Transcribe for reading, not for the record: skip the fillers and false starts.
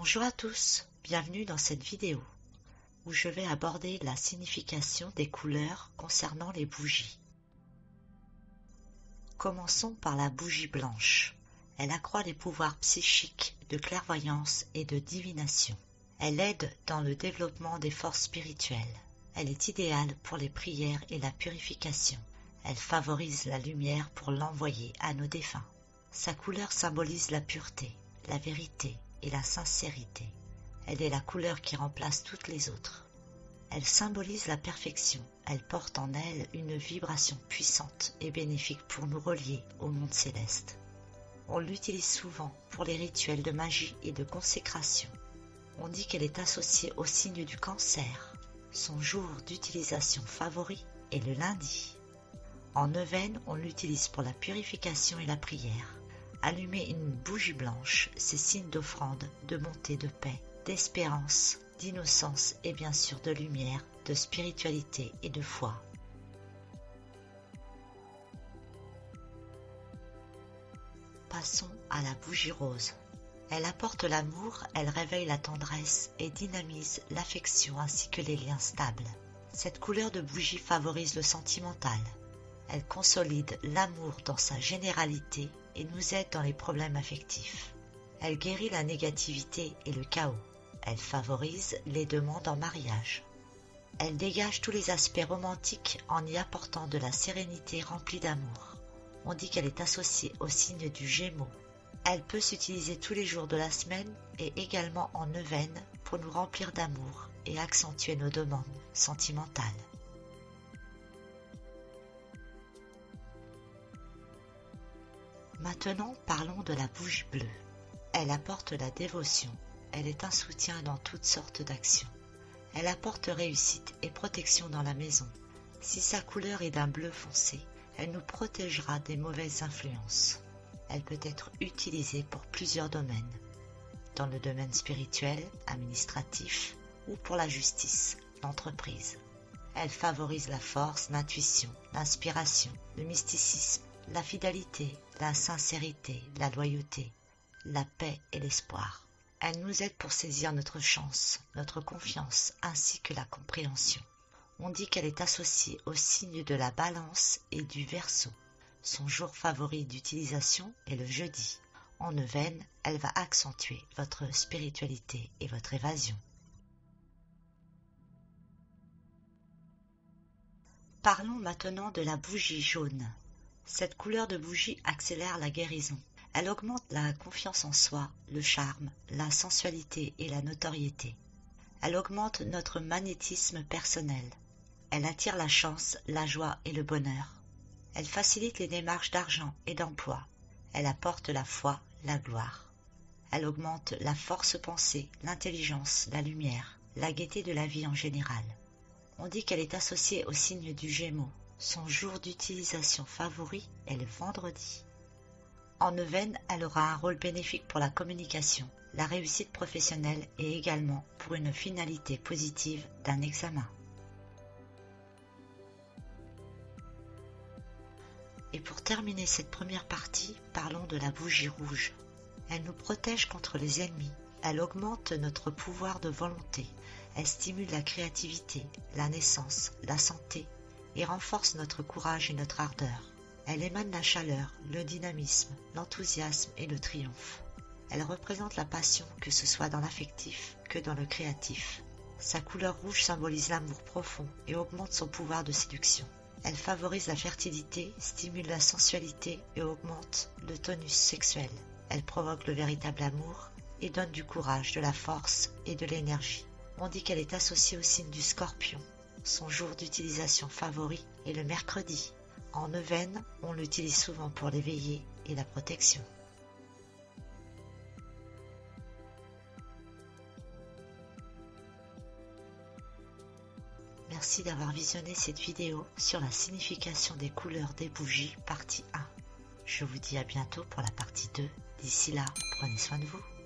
Bonjour à tous, bienvenue dans cette vidéo où je vais aborder la signification des couleurs concernant les bougies. Commençons par la bougie blanche. Elle accroît les pouvoirs psychiques de clairvoyance et de divination. Elle aide dans le développement des forces spirituelles. Elle est idéale pour les prières et la purification. Elle favorise la lumière pour l'envoyer à nos défunts. Sa couleur symbolise la pureté, la vérité et la sincérité. Elle est la couleur qui remplace toutes les autres. Elle symbolise la perfection. Elle porte en elle une vibration puissante et bénéfique pour nous relier au monde céleste. On l'utilise souvent pour les rituels de magie et de consécration. On dit qu'elle est associée au signe du Cancer. Son jour d'utilisation favori est le lundi. En neuvaine, on l'utilise pour la purification et la prière. Allumer une bougie blanche, c'est signe d'offrande, de bonté, de paix, d'espérance, d'innocence et bien sûr de lumière, de spiritualité et de foi. Passons à la bougie rose. Elle apporte l'amour, elle réveille la tendresse et dynamise l'affection ainsi que les liens stables. Cette couleur de bougie favorise le sentimental. Elle consolide l'amour dans sa généralité et nous aide dans les problèmes affectifs. Elle guérit la négativité et le chaos. Elle favorise les demandes en mariage. Elle dégage tous les aspects romantiques en y apportant de la sérénité remplie d'amour. On dit qu'elle est associée au signe du Gémeaux. Elle peut s'utiliser tous les jours de la semaine et également en neuvaine pour nous remplir d'amour et accentuer nos demandes sentimentales. Maintenant, parlons de la bougie bleue. Elle apporte la dévotion. Elle est un soutien dans toutes sortes d'actions. Elle apporte réussite et protection dans la maison. Si sa couleur est d'un bleu foncé, elle nous protégera des mauvaises influences. Elle peut être utilisée pour plusieurs domaines. Dans le domaine spirituel, administratif ou pour la justice, l'entreprise. Elle favorise la force, l'intuition, l'inspiration, le mysticisme, la fidélité, la sincérité, la loyauté, la paix et l'espoir. Elle nous aide pour saisir notre chance, notre confiance ainsi que la compréhension. On dit qu'elle est associée au signe de la Balance et du Verseau. Son jour favori d'utilisation est le jeudi. En neuvaine, elle va accentuer votre spiritualité et votre évasion. Parlons maintenant de la bougie jaune. Cette couleur de bougie accélère la guérison. Elle augmente la confiance en soi, le charme, la sensualité et la notoriété. Elle augmente notre magnétisme personnel. Elle attire la chance, la joie et le bonheur. Elle facilite les démarches d'argent et d'emploi. Elle apporte la foi, la gloire. Elle augmente la force pensée, l'intelligence, la lumière, la gaieté de la vie en général. On dit qu'elle est associée au signe du Gémeaux. Son jour d'utilisation favori est le vendredi. En neuvaine, elle aura un rôle bénéfique pour la communication, la réussite professionnelle et également pour une finalité positive d'un examen. Et pour terminer cette première partie, parlons de la bougie rouge. Elle nous protège contre les ennemis. Elle augmente notre pouvoir de volonté. Elle stimule la créativité, la naissance, la santé et renforce notre courage et notre ardeur. Elle émane la chaleur, le dynamisme, l'enthousiasme et le triomphe. Elle représente la passion, que ce soit dans l'affectif que dans le créatif. Sa couleur rouge symbolise l'amour profond et augmente son pouvoir de séduction. Elle favorise la fertilité, stimule la sensualité et augmente le tonus sexuel. Elle provoque le véritable amour et donne du courage, de la force et de l'énergie. On dit qu'elle est associée au signe du Scorpion. Son jour d'utilisation favori est le mercredi. En neuvaine, on l'utilise souvent pour l'éveiller et la protection. Merci d'avoir visionné cette vidéo sur la signification des couleurs des bougies partie 1. Je vous dis à bientôt pour la partie 2. D'ici là, prenez soin de vous.